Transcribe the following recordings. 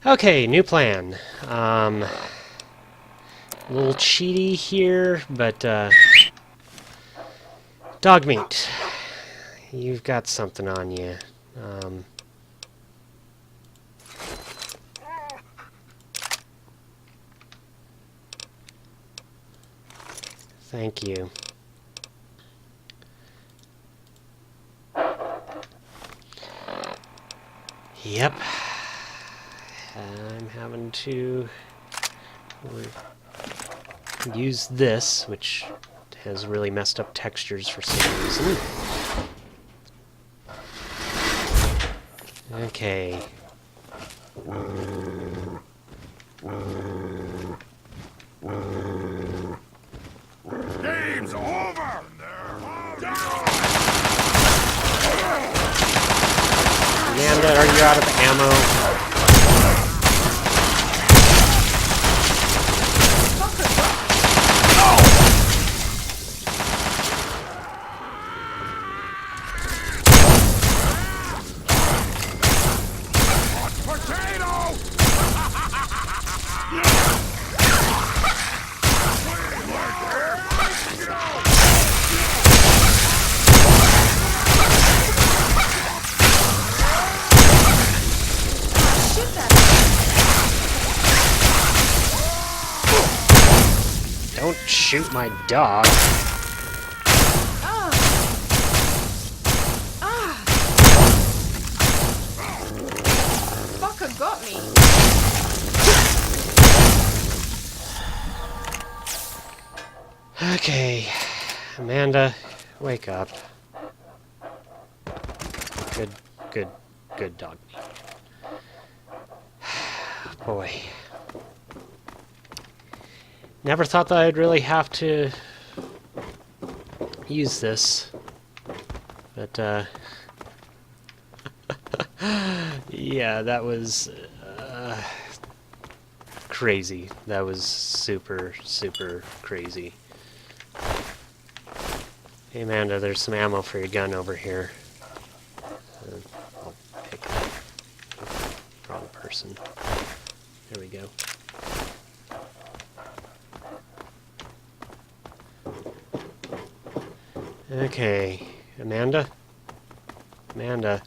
Okay, new plan. A little cheaty here, but dog meat. You've got something on you. Thank you. Yep. I'm having to use this, which has really messed up textures for some reason. Okay. Game's over! Amanda, are you out of ammo? Don't shoot my dog. Fucker got me. Okay, Amanda, wake up. Good dog meat. Boy. Never thought that I'd really have to use this. But, yeah, that was crazy. That was super crazy. Hey, Amanda, there's some ammo for your gun over here. I'll pick it up. Wrong person. There we go. Okay, Amanda? Amanda.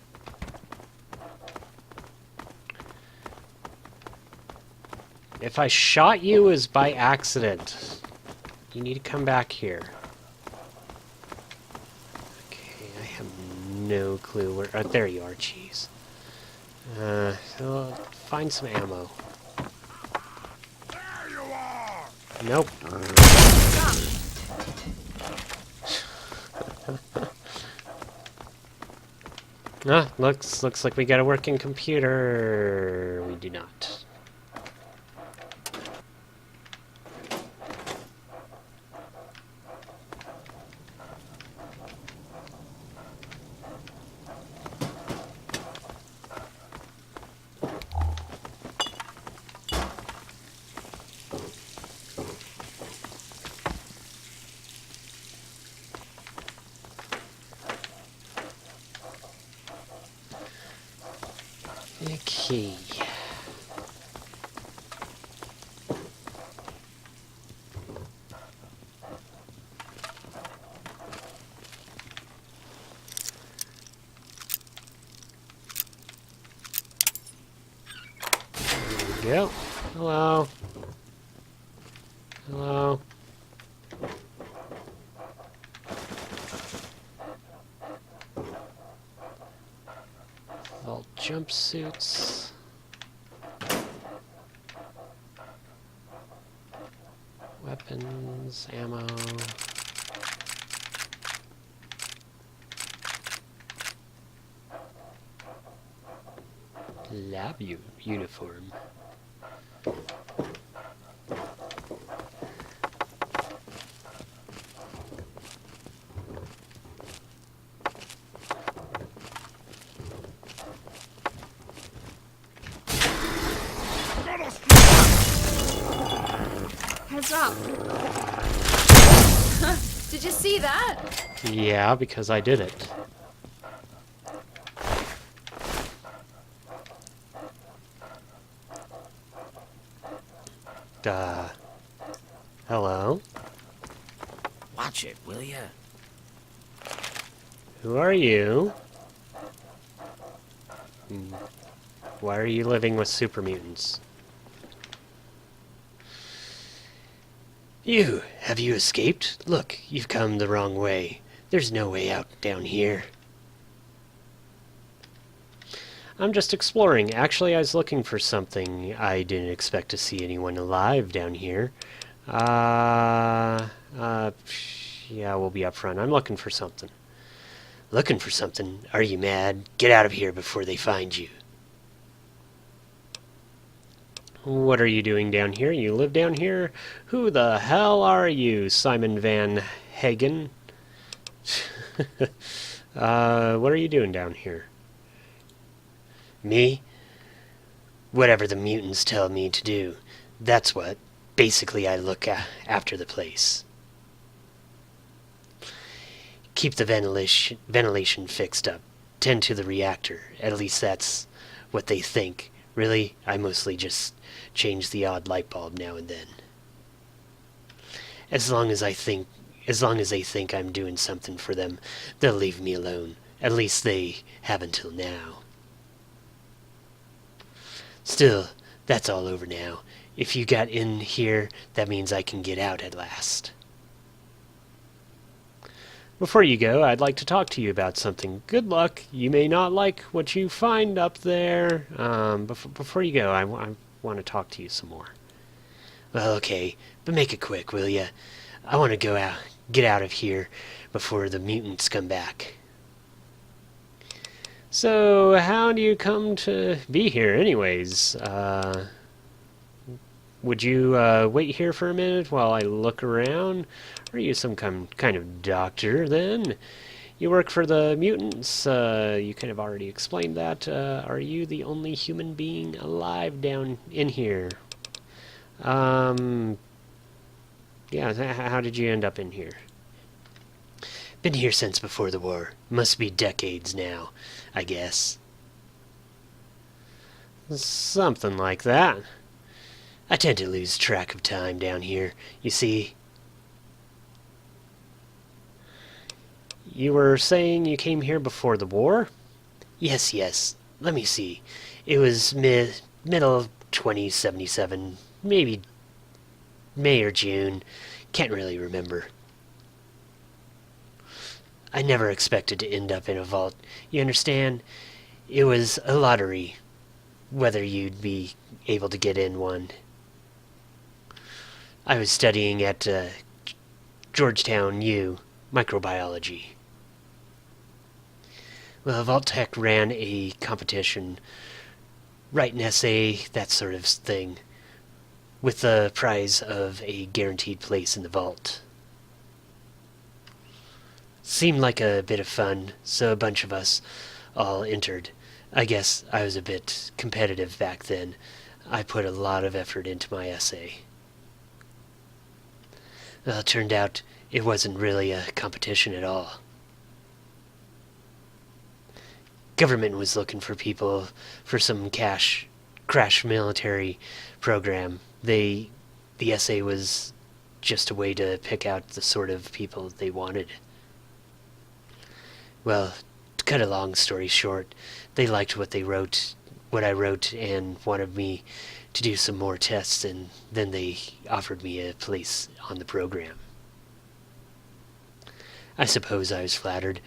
If I shot you as by accident, you need to come back here. Okay, I have no clue where... Oh, there you are, jeez. So find some ammo. There you are! Nope. Looks like we got a working computer. We do not. Okay. There we go. Hello. Hello. All jumpsuits. Weapons, ammo. Lab uniform. Heads up. Did you see that? Yeah, because I did it. Hello? Watch it, will ya? Who are you? Why are you living with super mutants? Have you escaped? Look, you've come the wrong way. There's no way out down here. I'm just exploring. Actually, I was looking for something. I didn't expect to see anyone alive down here. Yeah, we'll be up front. I'm looking for something. Looking for something? Are you mad? Get out of here before they find you. What are you doing down here? You live down here? Who the hell are you, Simon Van Hagen? What are you doing down here? Me? Whatever the mutants tell me to do. That's what. Basically, I look after the place. Keep the ventilation fixed up. Tend to the reactor. At least that's what they think. Really, I mostly just change the odd light bulb now and then. As long as they think I'm doing something for them, they'll leave me alone. At least they have until now. Still, that's all over now. If you got in here, that means I can get out at last. Before you go, I'd like to talk to you about something. Good luck. You may not like what you find up there. Before you go, I want to talk to you some more. Well, okay, but make it quick, will ya? I want to get out of here before the mutants come back. So, how do you come to be here anyways? Would you wait here for a minute while I look around? Are you some kind of doctor then? You work for the mutants. You kind of already explained that. Are you the only human being alive down in here? Yeah, how did you end up in here? Been here since before the war. Must be decades now, I guess. Something like that. I tend to lose track of time down here. You see, you were saying you came here before the war? Yes. Let me see. It was middle of 2077, maybe May or June. Can't really remember. I never expected to end up in a vault. You understand? It was a lottery, whether you'd be able to get in one. I was studying at Georgetown U, microbiology. Well, Vault-Tec ran a competition, write an essay, that sort of thing, with the prize of a guaranteed place in the vault. Seemed like a bit of fun, so a bunch of us all entered. I guess I was a bit competitive back then. I put a lot of effort into my essay. Well, it turned out it wasn't really a competition at all. Government was looking for people for some crash military program. The essay was just a way to pick out the sort of people they wanted. Well, to cut a long story short, they liked what I wrote, and wanted me to do some more tests, and then they offered me a place on the program. I suppose I was flattered.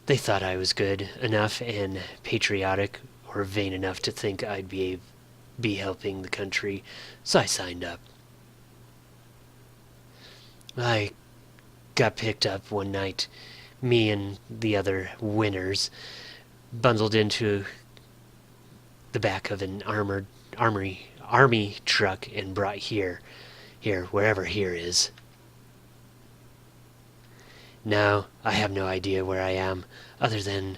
They thought I was good enough and patriotic, or vain enough to think I'd be helping the country, so I signed up. I got picked up one night, me and the other winners, bundled into the back of an army truck and brought here, wherever here is. Now, I have no idea where I am, other than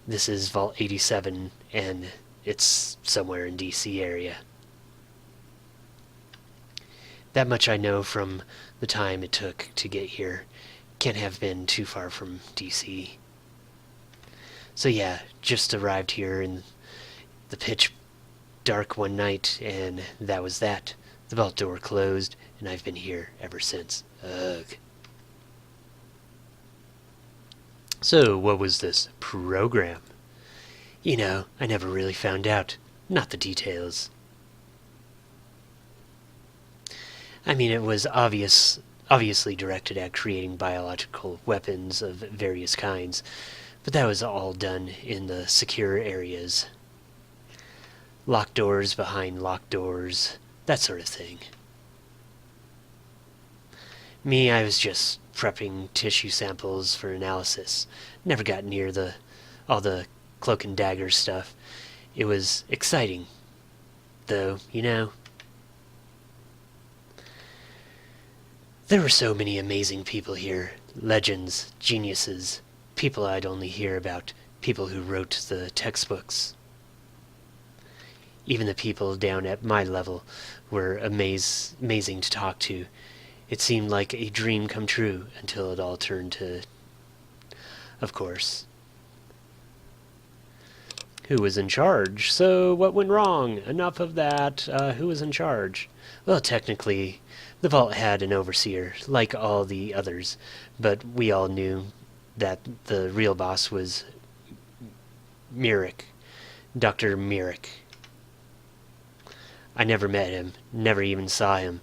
this is Vault 87, and it's somewhere in DC area. That much I know from the time it took to get here. Can't have been too far from DC. So yeah, just arrived here in the pitch dark one night, and that was that. The vault door closed, and I've been here ever since. Ugh. So, what was this program? You know, I never really found out. Not the details. I mean, it was obviously directed at creating biological weapons of various kinds, but that was all done in the secure areas. Locked doors behind locked doors, that sort of thing. Me, I was just prepping tissue samples for analysis. Never got near all the cloak and dagger stuff. It was exciting, though, you know. There were so many amazing people here. Legends, geniuses, people I'd only hear about, people who wrote the textbooks. Even the people down at my level were amazing to talk to. It seemed like a dream come true until it all turned to... Of course. Who was in charge? So what went wrong? Enough of that. Who was in charge? Well, technically, the vault had an overseer, like all the others, but we all knew that the real boss was Myrick. Dr. Myrick. I never met him, never even saw him,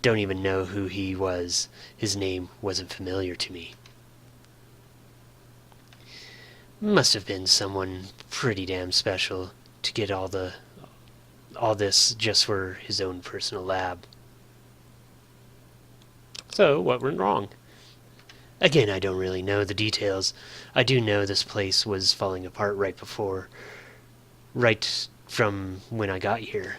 don't even know who he was. His name wasn't familiar to me. Must have been someone pretty damn special to get all this just for his own personal lab. So, what went wrong? Again, I don't really know the details. I do know this place was falling apart right from when I got here.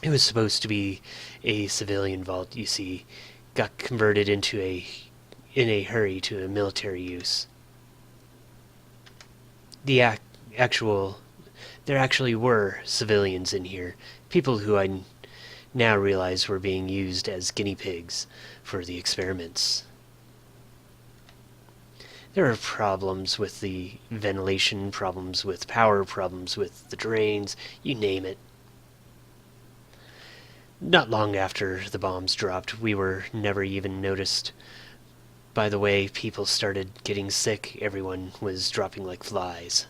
It was supposed to be a civilian vault, you see. Got converted in a hurry to a military use. There actually were civilians in here, people who I now realize were being used as guinea pigs for the experiments. There were problems with the ventilation, problems with power, problems with the drains, you name it. Not long after the bombs dropped, we were never even noticed. By the way, people started getting sick, everyone was dropping like flies.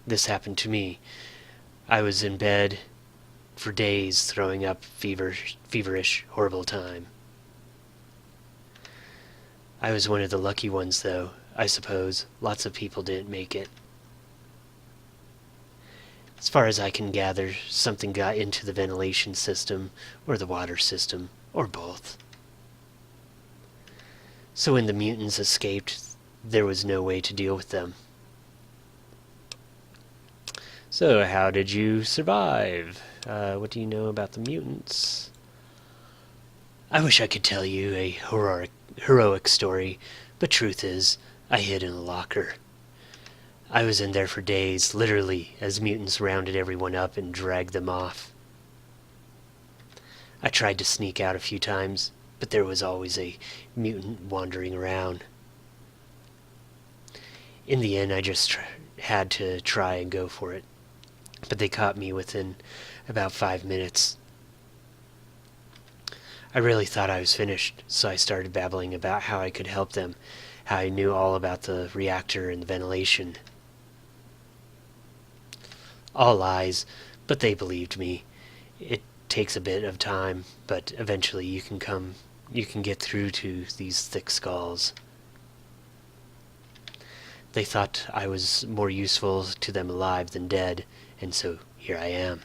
This happened to me. I was in bed for days, throwing up, feverish, horrible time. I was one of the lucky ones, though, I suppose. Lots of people didn't make it. As far as I can gather, something got into the ventilation system, or the water system, or both. So when the mutants escaped, there was no way to deal with them. So how did you survive? What do you know about the mutants? I wish I could tell you a heroic story, but truth is, I hid in a locker. I was in there for days, literally, as mutants rounded everyone up and dragged them off. I tried to sneak out a few times, but there was always a mutant wandering around. In the end, I just had to try and go for it, but they caught me within about 5 minutes. I really thought I was finished, so I started babbling about how I could help them, how I knew all about the reactor and the ventilation. All lies, but they believed me. It takes a bit of time, but eventually you can get through to these thick skulls. They thought I was more useful to them alive than dead, and so here I am.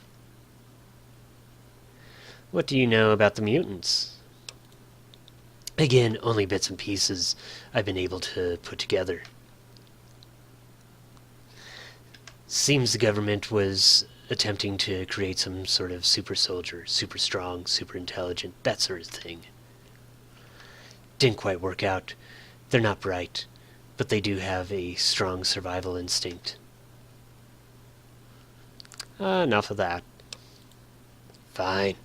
What do you know about the mutants? Again, only bits and pieces I've been able to put together. Seems the government was attempting to create some sort of super soldier, super strong, super intelligent, that sort of thing. Didn't quite work out. They're not bright, but they do have a strong survival instinct. Enough of that. Fine.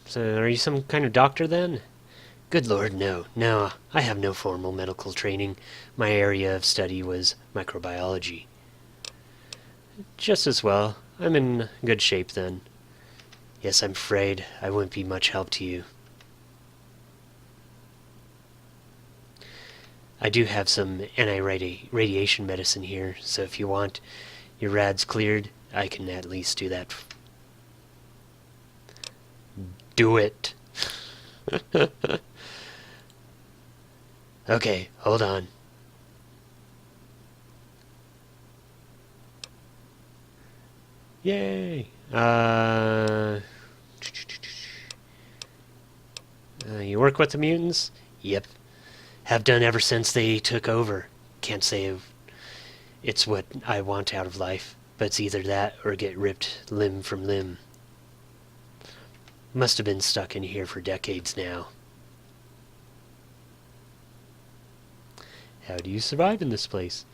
So are you some kind of doctor then? Good Lord, no. No, I have no formal medical training. My area of study was microbiology. Just as well. I'm in good shape then. Yes, I'm afraid I wouldn't be much help to you. I do have some anti-radiation medicine here, so if you want your rads cleared, I can at least do that. Do it. Okay, hold on. Yay! You work with the mutants? Yep. Have done ever since they took over. Can't say it's what I want out of life, but it's either that or get ripped limb from limb. Must have been stuck in here for decades now. How do you survive in this place?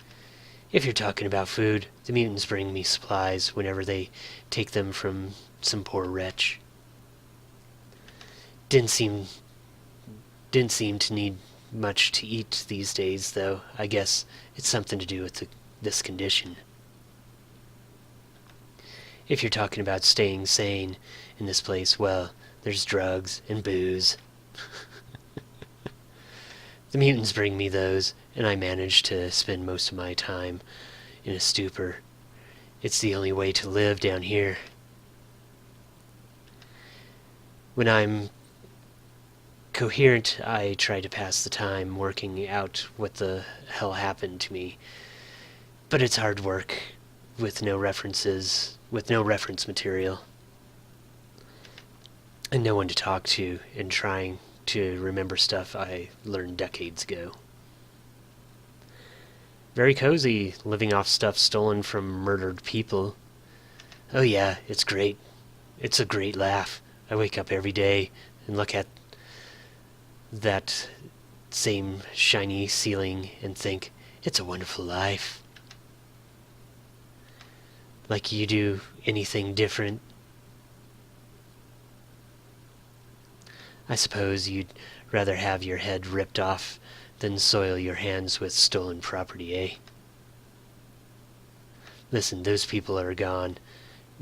If you're talking about food, the mutants bring me supplies whenever they take them from some poor wretch. Didn't seem to need much to eat these days, though. I guess it's something to do with this condition. If you're talking about staying sane in this place, well, there's drugs and booze. The mutants bring me those, and I manage to spend most of my time in a stupor. It's the only way to live down here. When I'm coherent, I try to pass the time working out what the hell happened to me. But it's hard work with no reference material. And no one to talk to, and trying to remember stuff I learned decades ago. Very cozy, living off stuff stolen from murdered people. Oh yeah, it's great. It's a great laugh. I wake up every day and look at that same shiny ceiling and think, it's a wonderful life. Like you do anything different? I suppose you'd rather have your head ripped off than soil your hands with stolen property, eh? Listen, those people are gone,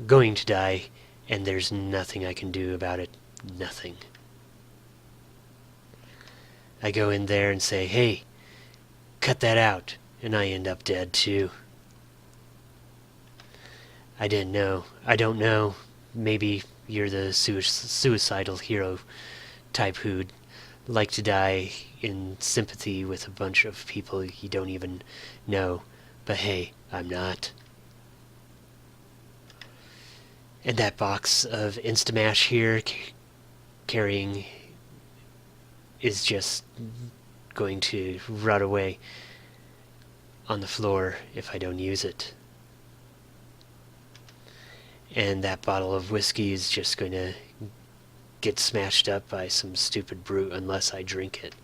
going to die, and there's nothing I can do about it. Nothing. I go in there and say, hey, cut that out, and I end up dead too. I didn't know. I don't know. Maybe you're the suicidal hero type who'd like to die in sympathy with a bunch of people you don't even know. But hey, I'm not. And that box of Instamash here carrying is just going to rot away on the floor if I don't use it. And that bottle of whiskey is just going to get smashed up by some stupid brute unless I drink it.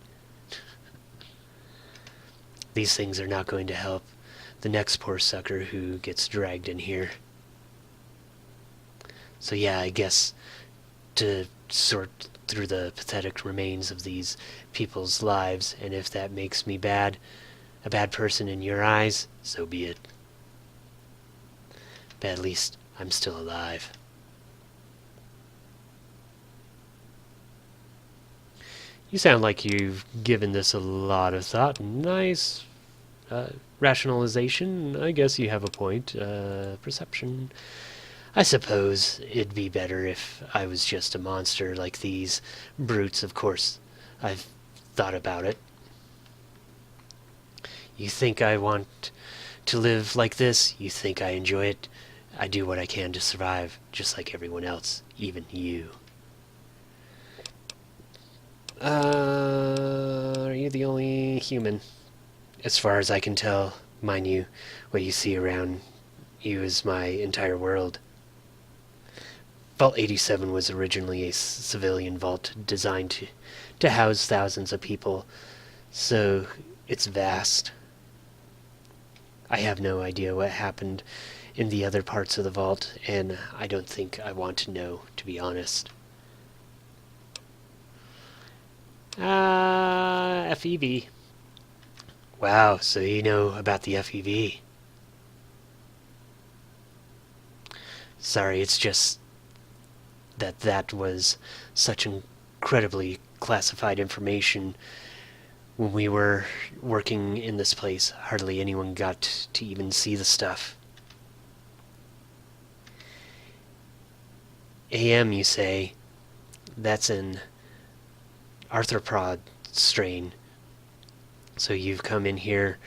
These things are not going to help the next poor sucker who gets dragged in here. So yeah, I guess to sort through the pathetic remains of these people's lives, and if that makes me a bad person in your eyes, so be it. But at least I'm still alive. You sound like you've given this a lot of thought. Nice rationalization. I guess you have a point. Perception. I suppose it'd be better if I was just a monster like these brutes. Of course, I've thought about it. You think I want to live like this? You think I enjoy it? I do what I can to survive, just like everyone else, even you. Are you the only human? As far as I can tell, mind you, what you see around you is my entire world. Vault 87 was originally a civilian vault designed to house thousands of people, so it's vast. I have no idea what happened in the other parts of the vault, and I don't think I want to know, to be honest. FEV. Wow, so you know about the FEV. Sorry, it's just that was such incredibly classified information. When we were working in this place, hardly anyone got to even see the stuff. AM, you say? That's an arthropod strain. So you've come in here.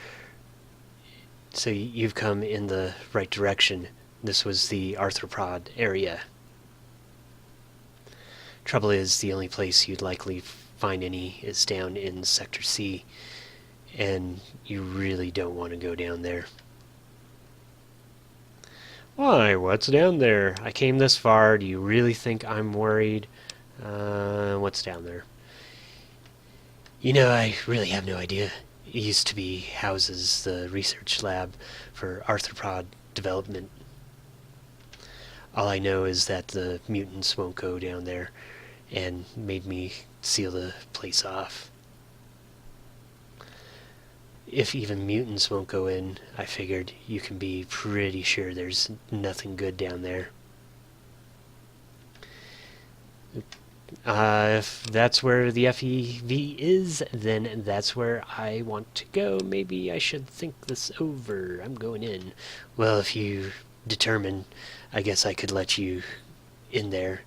So you've come in the right direction. This was the arthropod area. Trouble is, the only place you'd likely find any is down in Sector C, and you really don't want to go down there. Why? What's down there? I came this far. Do you really think I'm worried? What's down there? You know, I really have no idea. It used to be houses the research lab for arthropod development. All I know is that the mutants won't go down there, and made me seal the place off. If even mutants won't go in, I figured you can be pretty sure there's nothing good down there. If that's where the FEV is, then that's where I want to go. Maybe I should think this over. I'm going in. Well, if you determine, I guess I could let you in there.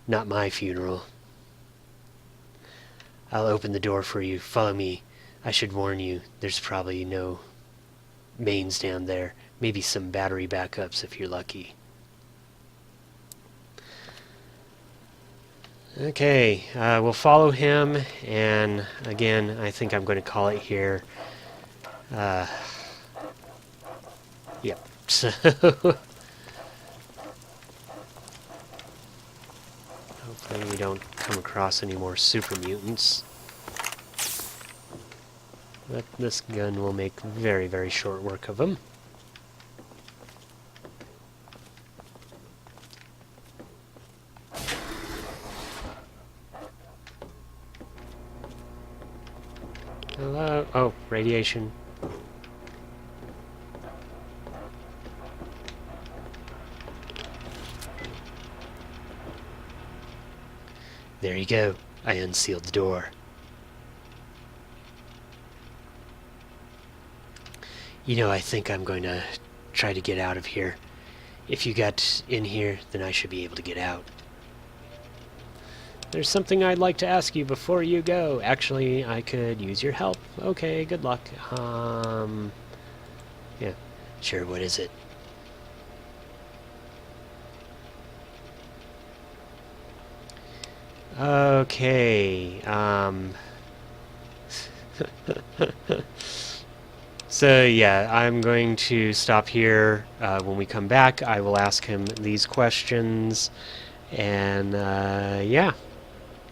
Not my funeral. I'll open the door for you. Follow me. I should warn you, there's probably no mains down there. Maybe some battery backups if you're lucky. Okay, we'll follow him, and again, I think I'm going to call it here. Yep, so... hopefully we don't come across any more super mutants. But this gun will make very, very short work of them. Hello? Oh, radiation. There you go. I unsealed the door. You know, I think I'm going to try to get out of here. If you got in here, then I should be able to get out. There's something I'd like to ask you before you go. Actually, I could use your help. Okay, good luck. Yeah, sure, what is it? Okay, So yeah, I'm going to stop here. When we come back, I will ask him these questions, and yeah,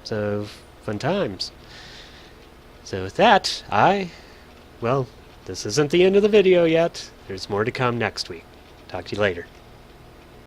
so fun times. So with that, well, this isn't the end of the video yet. There's more to come next week. Talk to you later.